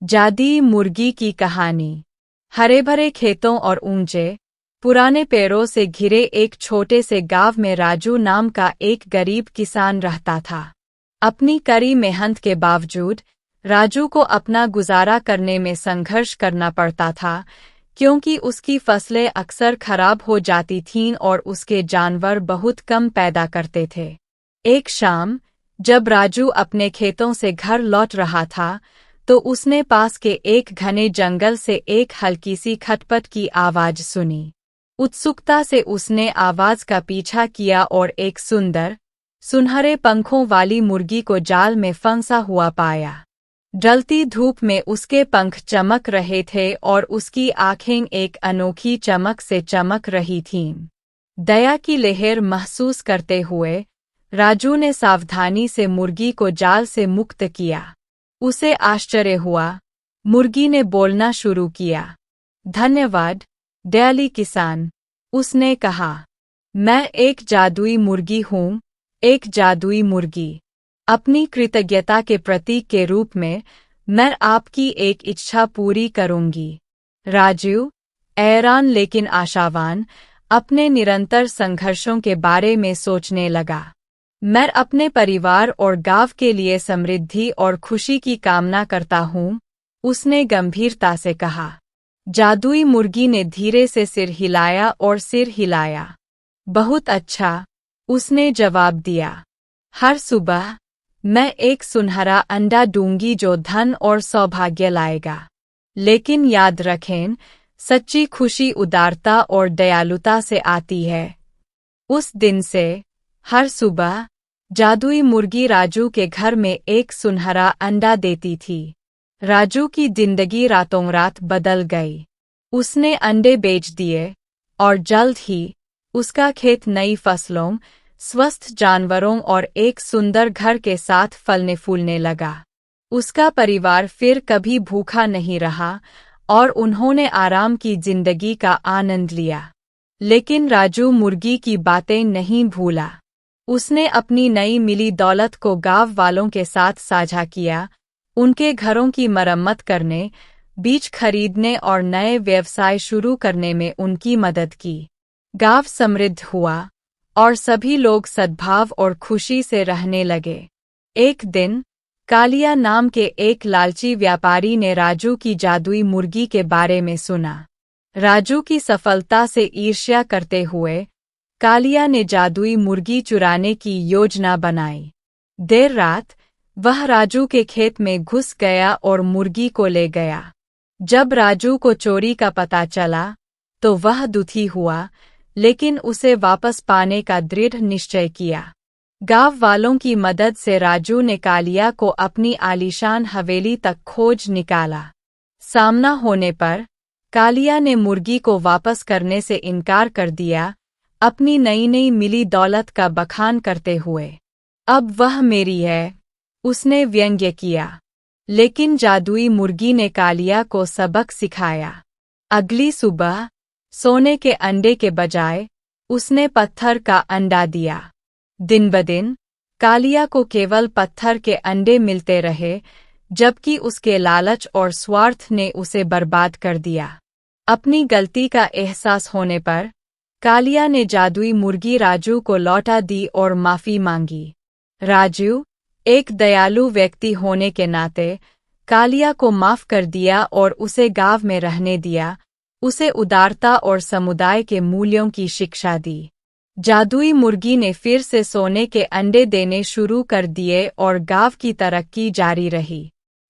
जादी मुर्गी की कहानी। हरे भरे खेतों और ऊंचे पुराने पेड़ों से घिरे एक छोटे से गांव में राजू नाम का एक गरीब किसान रहता था। अपनी कड़ी मेहनत के बावजूद राजू को अपना गुजारा करने में संघर्ष करना पड़ता था, क्योंकि उसकी फसलें अक्सर खराब हो जाती थीं और उसके जानवर बहुत कम पैदा करते थे। एक शाम जब राजू अपने खेतों से घर लौट रहा था, तो उसने पास के एक घने जंगल से एक हल्की सी खटपट की आवाज सुनी। उत्सुकता से उसने आवाज का पीछा किया और एक सुंदर, सुनहरे पंखों वाली मुर्गी को जाल में फंसा हुआ पाया। ढलती धूप में उसके पंख चमक रहे थे और उसकी आंखें एक अनोखी चमक से चमक रही थीं। दया की लहर महसूस करते हुए राजू ने सावधानी से मुर्गी को जाल से मुक्त किया। उसे आश्चर्य हुआ। मुर्गी ने बोलना शुरू किया। धन्यवाद दयालु किसान, उसने कहा। मैं एक जादुई मुर्गी हूँ, एक जादुई मुर्गी। अपनी कृतज्ञता के प्रतीक के रूप में मैं आपकी एक इच्छा पूरी करूंगी। राजू, हैरान लेकिन आशावान, अपने निरंतर संघर्षों के बारे में सोचने लगा। मैं अपने परिवार और गांव के लिए समृद्धि और खुशी की कामना करता हूँ, उसने गंभीरता से कहा। जादुई मुर्गी ने धीरे से सिर हिलाया और सिर हिलाया। बहुत अच्छा, उसने जवाब दिया। हर सुबह मैं एक सुनहरा अंडा दूंगी जो धन और सौभाग्य लाएगा। लेकिन याद रखें, सच्ची खुशी उदारता और दयालुता से आती है। उस दिन से हर सुबह जादुई मुर्गी राजू के घर में एक सुनहरा अंडा देती थी। राजू की जिंदगी रातों रात बदल गई। उसने अंडे बेच दिए और जल्द ही उसका खेत नई फसलों, स्वस्थ जानवरों और एक सुंदर घर के साथ फलने फूलने लगा। उसका परिवार फिर कभी भूखा नहीं रहा और उन्होंने आराम की जिंदगी का आनंद लिया। लेकिन राजू मुर्गी की बातें नहीं भूला। उसने अपनी नई मिली दौलत को गांव वालों के साथ साझा किया, उनके घरों की मरम्मत करने, बीज खरीदने और नए व्यवसाय शुरू करने में उनकी मदद की। गांव समृद्ध हुआ और सभी लोग सद्भाव और खुशी से रहने लगे। एक दिन कालिया नाम के एक लालची व्यापारी ने राजू की जादुई मुर्गी के बारे में सुना। राजू की सफलता से ईर्ष्या करते हुए कालिया ने जादुई मुर्गी चुराने की योजना बनाई। देर रात वह राजू के खेत में घुस गया और मुर्गी को ले गया। जब राजू को चोरी का पता चला तो वह दुखी हुआ, लेकिन उसे वापस पाने का दृढ़ निश्चय किया। गांव वालों की मदद से राजू ने कालिया को अपनी आलीशान हवेली तक खोज निकाला। सामना होने पर कालिया ने मुर्गी को वापस करने से इनकार कर दिया, अपनी नई नई मिली दौलत का बखान करते हुए। अब वह मेरी है, उसने व्यंग्य किया। लेकिन जादुई मुर्गी ने कालिया को सबक सिखाया। अगली सुबह सोने के अंडे के बजाय उसने पत्थर का अंडा दिया। दिन ब दिन कालिया को केवल पत्थर के अंडे मिलते रहे, जबकि उसके लालच और स्वार्थ ने उसे बर्बाद कर दिया। अपनी गलती का एहसास होने पर कालिया ने जादुई मुर्गी राजू को लौटा दी और माफी मांगी। राजू, एक दयालु व्यक्ति होने के नाते, कालिया को माफ कर दिया और उसे गांव में रहने दिया। उसे उदारता और समुदाय के मूल्यों की शिक्षा दी। जादुई मुर्गी ने फिर से सोने के अंडे देने शुरू कर दिए और गांव की तरक्की जारी रही।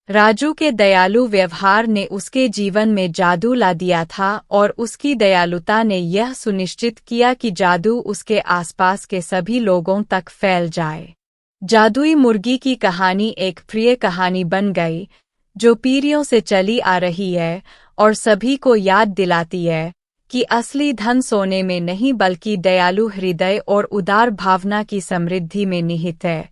राजू के दयालु व्यवहार ने उसके जीवन में जादू ला दिया था और उसकी दयालुता ने यह सुनिश्चित किया कि जादू उसके आसपास के सभी लोगों तक फैल जाए। जादुई मुर्गी की कहानी एक प्रिय कहानी बन गई, जो पीढ़ियों से चली आ रही है और सभी को याद दिलाती है कि असली धन सोने में नहीं बल्कि दयालु हृदय और उदार भावना की समृद्धि में निहित है।